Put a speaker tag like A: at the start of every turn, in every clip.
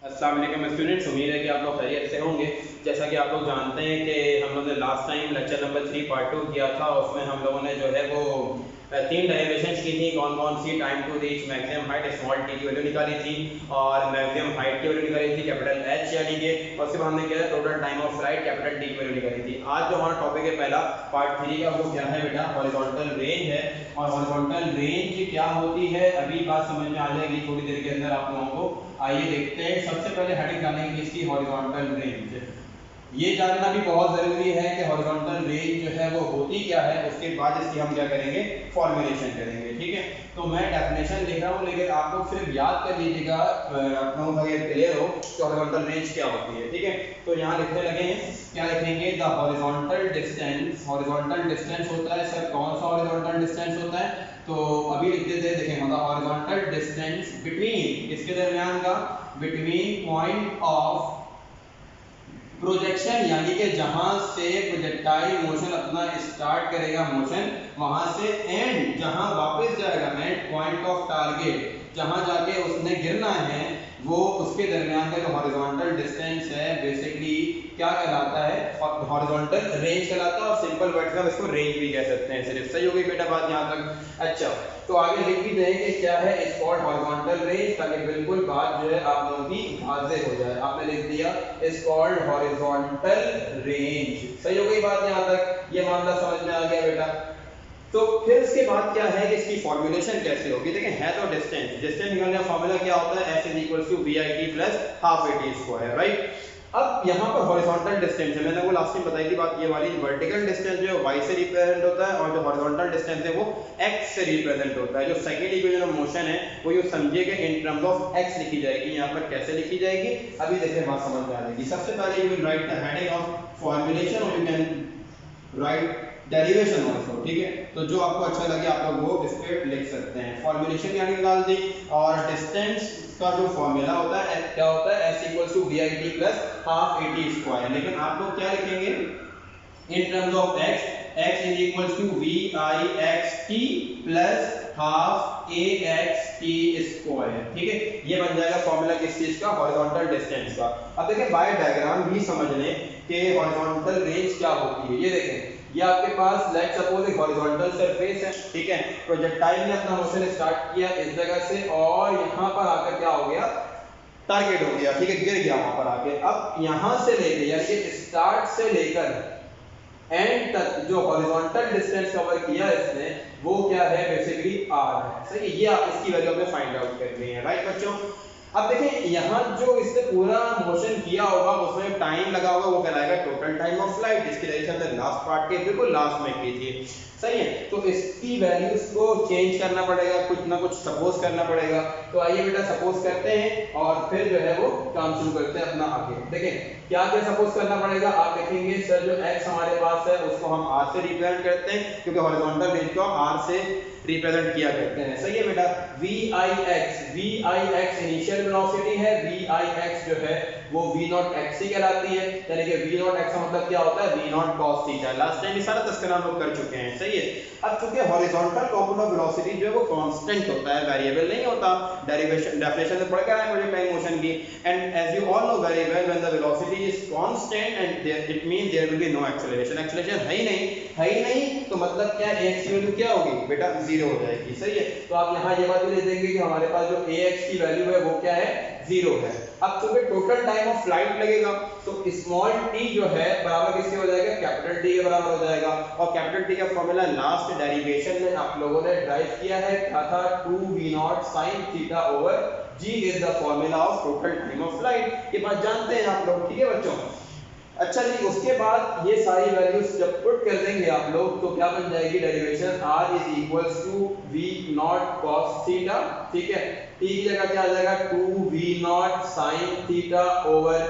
A: अस्सलाम वालेकुम स्टूडेंट्स, उम्मीद है कि आप लोग खैरियत से होंगे। जैसा कि आप लोग जानते हैं कि हम लोग ने last time lecture number 3 part 2 किया था। उसमें हम लोगों ने जो है वो तीन डेरिवेशंस की थी। कौन कौन सी? Time to reach maximum height small t की वैल्यू निकाली थी और मैक्सिमम हाइट की वैल्यू निकाली थी कैपिटल एच यानी कि, और उसके बाद हमने किया total time of flight capital T की वैल्यू निकाली थी। आज जो हमारा टॉपिक है पहला पार्ट 3 का, वो क्या है बेटा? हॉरिजॉन्टल रेंज है। और हॉरिजॉन्टल रेंज क्या होती है अभी बात समझ में आ जाएगी थोड़ी देर के अंदर आप लोगों को। आइए देखते हैं। सबसे पहले हेडिंग डालेंगे इसकी हॉरिजॉन्टल रेंज। ये जानना भी बहुत जरूरी है कि हॉरिजॉन्टल रेंज जो है वो होती क्या है। उसके बाद इसकी हम क्या करेंगे? फॉर्मुलेशन करेंगे। ठीक है, तो मैं डेफिनेशन लिख रहा हूँ लेकिन आप लोग सिर्फ याद कर लीजिएगा, अपनों का ये क्लियर हो कि हॉरिजॉन्टल रेंज क्या होती है। ठीक है, तो यहाँ लिखने लगे हैं। क्या लिखेंगे? The horizontal distance. Horizontal distance होता है सर, कौन सा हॉरिजॉन्टल डिस्टेंस होता है? तो अभी लिख देते हैं, देखें मतलब हॉरिजॉन्टल डिस्टेंस बिटवीन, इसके दरमियान का, बिटवीन पॉइंट ऑफ प्रोजेक्शन यानी कि जहां से प्रोजेक्टाइल मोशन अपना स्टार्ट करेगा मोशन वहां से, एंड जहां वापस जाएगा, एंड पॉइंट ऑफ टारगेट जहां जाके उसने गिरना है, वो उसके दरमियान का जो हॉरिजॉन्टल डिस्टेंस है बेसिकली क्या कहलाता है? हॉरिजॉन्टल रेंज कहलाता है। और सिंपल वर्ड्स में इसको रेंज भी कह सकते हैं सिर्फ। सही हो गई बेटा बात यहां तक? अच्छा, तो आगे लिख भी दें कि क्या है इस कॉल्ड हॉरिजॉन्टल रेंज, ताकि बिल्कुल बात जो है आप लोगों की वाज़ेह हो जाए। आपने लिख दिया इस कॉल्ड हॉरिजॉन्टल रेंज। सही हो गई बात यहां तक? ये मामला समझ में आ गया बेटा? तो फिर इसके बाद क्या है कि इसकी फॉर्मुलेशन कैसे होगी? देखें, है तो डिस्टेंस, डिस्टेंस निकालने का फॉर्मूला क्या होता है? s = bit plus half at square, right? अब यहाँ पर हॉरिजॉन्टल डिस्टेंस है, मैंने आपको लास्ट टाइम बताई थी बात ये वाली। वर्टिकल डिस्टेंस जो है y से रिप्रेजेंट होता है और जो हॉरिजॉन्टल डिस्टेंस है वो x से रिप्रेजेंट होता है। जो सेकंड इक्वेशन ऑफ मोशन है वो यूं समझिए कि इन टर्म्स ऑफ x लिखी जाएगी। यहाँ पर कैसे लिखी जाएगी अभी देखिए, बात समझ में आ जाएगी। सबसे पहले you will write the heading of formulation और you can write derivation also. ठीक है, तो जो आपको अच्छा लगे आप लोग वो इस पे लिख सकते हैं। फॉर्मुलेशन यानी निकाल दी, और डिस्टेंस का जो फॉर्मूला होता है क्या होता है? s = bit plus half at square. लेकिन आप लोग क्या लिखेंगे in terms of x? x = vixt plus half axt square. ठीक है, ये बन जाएगा फॉर्मूला किस चीज का? हॉरिजॉन्टल डिस्टेंस का। अब देखें बाय डायग्राम भी समझ लें कि हॉरिजॉन्टल रेंज क्या होती है। ये देखें, ये आपके पास लेट्स सपोज एक हॉरिजॉन्टल सरफेस है। ठीक है, प्रोजेक्टाइल ने अपना मोशन स्टार्ट किया इस जगह से और यहां पर आकर क्या हो गया? टारगेट हो गया। ठीक है, गिर गया वहां पर आके। अब यहां से लेके यानी कि स्टार्ट से लेकर एंड तक जो हॉरिजॉन्टल डिस्टेंस कवर किया इसने, वो क्या है? बेसिकली r है। सही है, ये आप इसकी वैल्यू हमें फाइंड आउट करनी है, राइट बच्चों? अब देखें यहाँ जो इसने पूरा मोशन किया होगा उसमें टाइम लगा होगा वो कहलाएगा टोटल टाइम ऑफ फ्लाइट, जिसकी वजह से हमने लास्ट पार्ट के बिल्कुल लास्ट में की थी। सही है, तो इसकी वैल्यूज को चेंज करना पड़ेगा, कुछ ना कुछ सपोज करना पड़ेगा। तो आइए बेटा सपोज करते हैं और फिर जो है वो काम शुरू करते हैं अपना आगे। देखें क्या क्या सपोज करना पड़ेगा। आप देखेंगे सर जो x हमारे पास है उसको हम r से रिप्रेजेंट करते हैं, क्योंकि हॉरिजॉन्टल रेंज को r से रिप्रेजेंट किया करते हैं। सही है बेटा? vix इनिशियल वेलोसिटी है, vix जो है वो v0x ही कहलाती है, यानी कि v0x का मतलब क्या होता है? v0 cos theta. Last time ये सारा तस्करा हम लोग कर चुके हैं। सही है, अब चूंकि हॉरिजॉन्टल कंपोनेंट ऑफ वेलोसिटी जो है वो कांस्टेंट होता है, वेरिएबल नहीं होता। डेरिवेशन डेफिनेशन से पढ़ के आए प्रोजेक्टाइल मोशन की। And as you all know very well, when the velocity is constant and it means there will be no acceleration. Acceleration है ही नहीं तो मतलब क्या? ax की वैल्यू क्या होगी बेटा? 0 हो जाएगी। सही है, तो आप यहाँ ये बात भी ले देंगे कि हमारे पास जो ax की वैल्यू है वो क्या है? 0 है। अब चूंकि टोटल टाइम ऑफ फ्लाइट लगेगा तो स्मॉल t जो है बराबर किसके हो जाएगा? कैपिटल T के बराबर हो जाएगा। और कैपिटल T का फॉर्मूला लास्ट डेरिवेशन में आप लोगों ने ड्राइव किया है, क्या था? 2v0 sin theta over g is the formula of total time of flight. ये बात जानते हैं आप लोग? ठीक है बच्चों? अच्छा जी, उसके बाद ये सारी वैल्यूज जब पुट कर देंगे आप लोग तो क्या बन जाएगी derivation? r = v0 cos theta. ठीक है, t की जगह क्या आ जाएगा? 2v0 sin theta over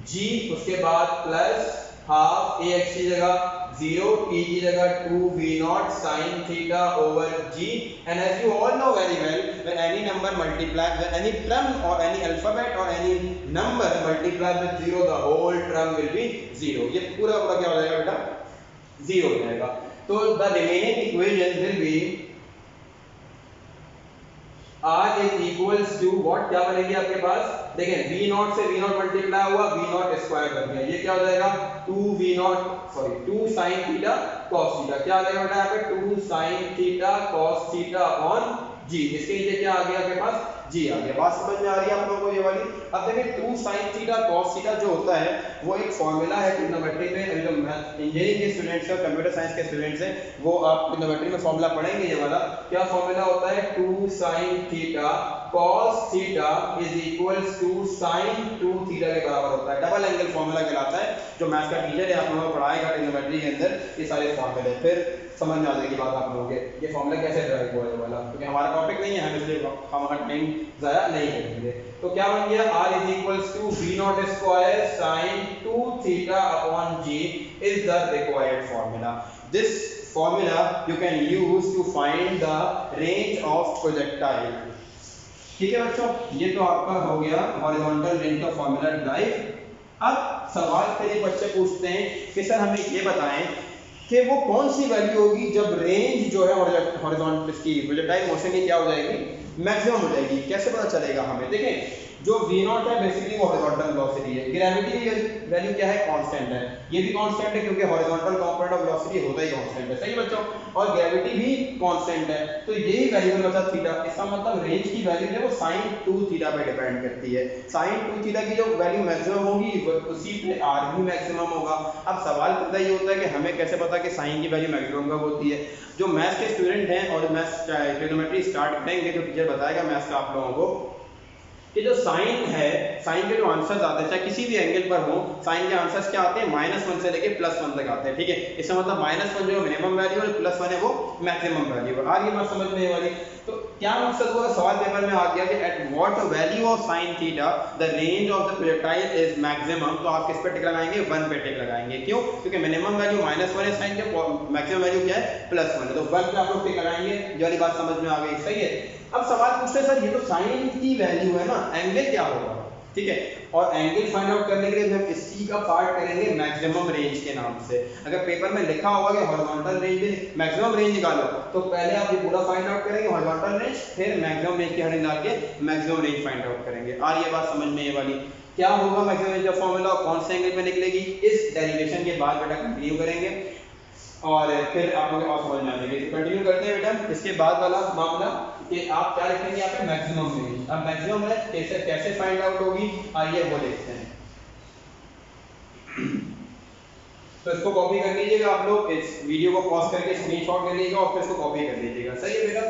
A: g, उसके बाद प्लस हाफ ax की जगह 0, t की जगह 2v0 sin theta over g, and as you all know very well, when any number multiply, when any term or any alphabet or any number multiply with 0, the whole term will be 0। ये पूरा पूरा क्या हो जाएगा बेटा? 0 हो जाएगा। तो the remaining equation will be r is equals to what, क्या बनेगी आपके पास, देखें v0 से v0 मल्टीप्लाई हुआ, v0 स्क्वायर बन गया, ये क्या हो जाएगा 2 sin थीटा cos थीटा, क्या आ जाएगा बेटा यहाँ पे 2 sin theta cos theta upon g, इसके नीचे क्या आ गया आपके पास g आ गया। बात समझ में आ रही है आप लोगों को ये वाली। अब देखिए 2 sin थीटा cos थीटा जो होता है वो एक फॉर्मूला है ट्रिग्नोमेट्री में, अभी जो इंजीनियरिंग के स्टूडेंट्स हैं, कंप्यूटर साइंस के स्टूडेंट्स हैं, वो आप ट्रिग्नोमेट्री में फॉर्मूला पढ़ेंगे। ये वाला क्या फॉर्मूला होता है, 2 sin थीटा cos थीटा is equals to sin 2 theta के बराबर होता है, डबल एंगल फॉर्मूला कहलाता है। जो मैथ्स का टीचर है आप लोगों को पढ़ाएगा ट्रिग्नोमेट्री के अंदर ये सारे फॉर्मूले, फिर समझ में आ जाएगी बात आप लोगों के, ये फॉर्मूला कैसे ड्राइव हुआ है वाला, क्योंकि हमारा टॉपिक नहीं है, हम इसलिए हम हमारा टाइम ज़ाया नहीं करेंगे। तो क्या बन गया, r इज इक्वल्स टू v0 square sin 2 theta upon g is the required formula. This formula you can use to find the range of projectile. ठीक है बच्चों, ये तो आपका हो गया हॉरिजॉन्टल रेंज का फॉर्मूला ड्राइव। अब सवाल फिर बच्चे पूछते हैं कि सर हमें ये बताएं कि वो कौन सी वैल्यू होगी जब रेंज जो है हॉरिजॉन्टल की प्रोजेक्टाइल मोशन की क्या हो जाएगी, मैक्सिमम हो जाएगी। कैसे पता चलेगा हमें, देखें जो v0 है बेसिकली वो हॉरिजॉन्टल वेलोसिटी है, ग्रेविटी की वैल्यू क्या है, कांस्टेंट है, ये भी कांस्टेंट है क्योंकि हॉरिजॉन्टल कंपोनेंट ऑफ वेलोसिटी होता ही कांस्टेंट है, सही बच्चों, और ग्रेविटी भी कांस्टेंट है, तो यही वेरिएबल बचा थीटा। इसका मतलब रेंज की वैल्यू है वो sin 2 थीटा पे डिपेंड करती है। sin 2 थीटा की जो वैल्यू मैक्सिमम होगी उसी पे r भी मैक्सिमम होगा। अब सवाल पता ये होता है कि हमें कैसे पता कि sin की वैल्यू मैक्सिमम कब होती है। जो मैथ्स के स्टूडेंट हैं और मैथ्स ट्रिग्नोमेट्री स्टार्ट करेंगे तो टीचर बताएगा मैथ्स का आप लोगों को कि जो साइन है, साइन के जो आंसर्स आते हैं चाहे किसी भी एंगल पर हो, साइन के आंसर्स क्या आते हैं -1 से लेके +1 तक आते हैं। ठीक है, इसका मतलब -1 जो मिनिमम वैल्यू है, +1 है वो मैक्सिमम वैल्यू है। आ रही बात समझ में वाली। तो क्या मकसद हुआ, सवाल पेपर में आ गया कि at what value of sin theta the range of the projectile is maximum, तो आप किस पे टिक लगाएंगे, 1 पे टिक लगाएंगे। क्यों, क्योंकि मिनिमम वैल्यू -1 है साइन के, मैक्सिमम वैल्यू क्या है +1 है, तो 1 पे आप लोग टिक लगाएंगे। ये वाली बात समझ में आ गई, सही है। अब सवाल पूछते हैं सर ये तो साइन की वैल्यू है ना, एंगल क्या होगा, ठीक है, और एंगल फाइंड आउट करने के लिए हम इसी का पार्ट करेंगे मैक्सिमम रेंज के नाम से। अगर पेपर में लिखा होगा कि हॉरिजॉन्टल रेंज में मैक्सिमम रेंज निकालो, तो पहले आप ये पूरा फाइंड आउट करेंगे हॉरिजॉन्टल रेंज, फिर मैक्सिमम रेंज की हेडिंग डाल के मैक्सिमम रेंज फाइंड आउट करेंगे। और ये बात समझ में ये वाली, क्या होगा मैक्सिमम रेंज का फॉर्मूला, कौन से एंगल पे निकलेगी, इस डेरिवेशन के बाद बेटा कंटिन्यू करेंगे और फिर आप लोग और समझ में आ जाएगी। तो कंटिन्यू करते हैं बेटा। इसके बाद वाला मामला कि आप क्या लिखेंगे यहाँ पे मैक्सिमम रेंज। अब मैक्सिमम रेंज कैसे कैसे फाइंड आउट होगी, आइए वो देखते हैं। तो इसको कॉपी कर लीजिएगा आप लोग, इस वीडियो को पॉज करके स्क्रीनशॉट ले लीजिएगा और फिर इसको कॉपी कर लीजिएगा, सही है बेटा।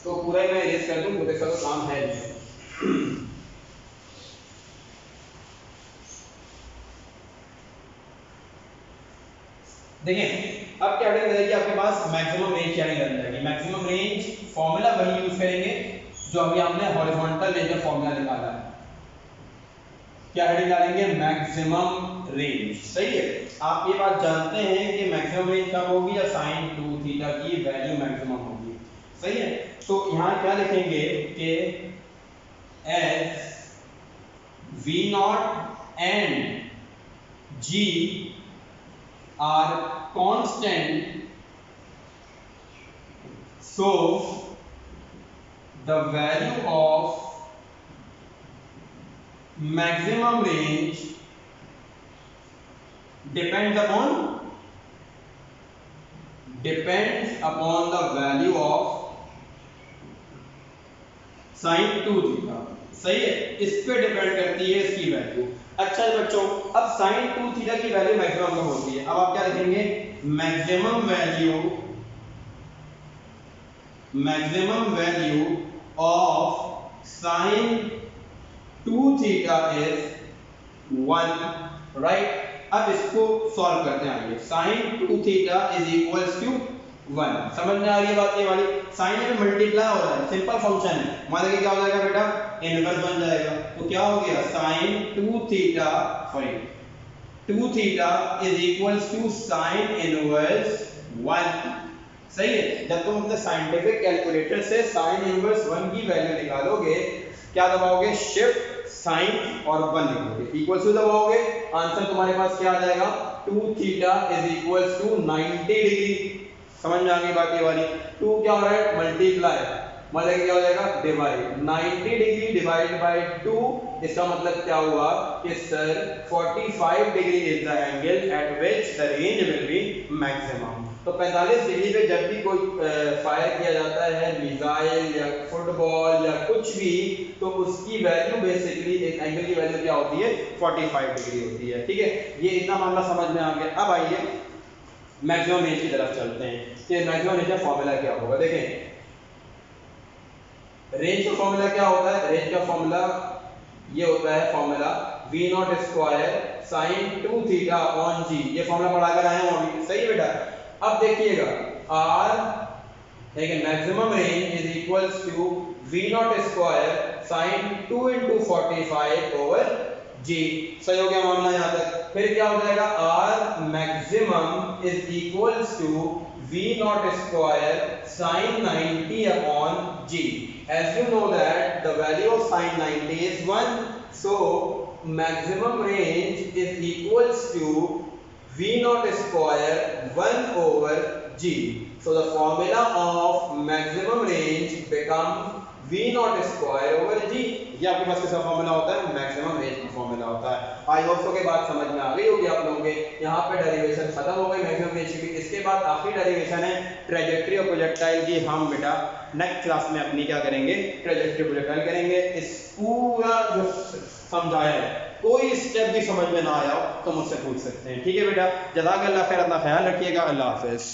A: तो पूरा ही मैं इरेज कर दूं, मुझे इसका तो काम है नहीं। देखिए अब क्या रहेगी आपके पास, मैक्सिमम रेंज क्या रहेगी, मैक्सिमम रेंज फॉर्मूला वही यूज करेंगे जो अभी हमने हॉरिजॉन्टल रेंज का फॉर्मूला निकाला है। क्या हेडिंग डालेंगे, मैक्सिमम रेंज, सही है। आप ये बात जानते हैं कि मैक्सिमम रेंज कब होगी, या sin 2 थीटा की वैल्यू मैक्सिमम होगी, सही है। तो यहां क्या लिखेंगे कि as v0 and g are constant, so the value of maximum range depends upon the value of sin 2 theta, सही है, इस पे डिपेंड करती है इसकी वैल्यू। अच्छा बच्चों, अब sin 2 थीटा की वैल्यू मैक्सिमम कब होती है, अब आप क्या लिखेंगे, maximum value of sin 2 theta is 1, right. अब इसको सॉल्व करते हैं आगे, sin 2 theta is equals to 1, समझ में आ रही है बात ये वाली। साइन में मल्टीप्लाई हो रहा है, सिंपल फंक्शन है, मान लीजिए क्या हो जाएगा बेटा, इनवर्स बन जाएगा, तो क्या हो गया sin 2 theta is equals to sin inverse 1, सही है। जब तुम अपने साइंटिफिक कैलकुलेटर से sin इनवर्स 1 की वैल्यू निकालोगे, क्या दबाओगे, शिफ्ट sin और 1 लिखोगे, इक्वल्स टू दबाओगे, आंसर तुम्हारे पास क्या आ जाएगा, 2 theta is equals to 90 degree. समझ में आ गई बात ये वाली। 2 क्या हो रहा है, मल्टीप्लाई मतलब क्या हो जाएगा, डिवाइड 90 डिग्री डिवाइड बाय 2, इसका मतलब क्या हुआ कि sir 45 degree is the angle eight which the range will be maximum. तो 45 डिग्री पे जब भी कोई फायर किया जाता है मिसाइल या फुटबॉल या कुछ भी, तो उसकी वैल्यू बेसिकली एक एंगल की वैल्यू क्या होती है, 45 डिग्री होती है। ठीक है, ये इतना मामला समझ में आ गया। अब आइए मैक्सिमम रेंज की तरफ चलते हैं कि मैक्सिमम रेंज का फॉर्मूला क्या होगा। देखें रेंज का फॉर्मूला क्या होता है, रेंज का फॉर्मूला ये होता है formula v not square sine 2 theta upon g। ये फॉर्मूला पढ़ा कर आए हैं अभी, सही है बेटा। अब देखिएगा r ठीक है, maximum range is equals to v not square sine 2 into 45 over g। सही हो गया मामला यहाँ तक। फिर क्या हो जाएगा, r maximum is equals to v not square sin 90 upon g। As you know that the value of sin 90 is 1, so maximum range is equals to v naught square 1 over g। So the formula of maximum range becomes v naught square over g। ये आपके पास कैसा formula होता है, maximum range का formula होता है। I hope so के बात समझ में आ गई होगी आप लोगों के। यहाँ पे डेरिवेशन खत्म हो गई मैक्सिमम रेंज की। इसके बाद आखिरी डेरिवेशन है ट्रेजेक्टरी और प्रोजेक्टाइल की। हम बेटा नेक्स्ट क्लास में अपनी क्या करेंगे, ट्रेजेक्टरी प्रोजेक्टाइल करेंगे। इस पूरा जो समझाया है कोई स्टेप भी समझ में ना आया हो तो मुझसे पूछ सकते हैं। ठीक है बेटा, जज़ाकल्लाह खैर, अपना ख्याल रखिएगा। अल्लाह हाफिज़।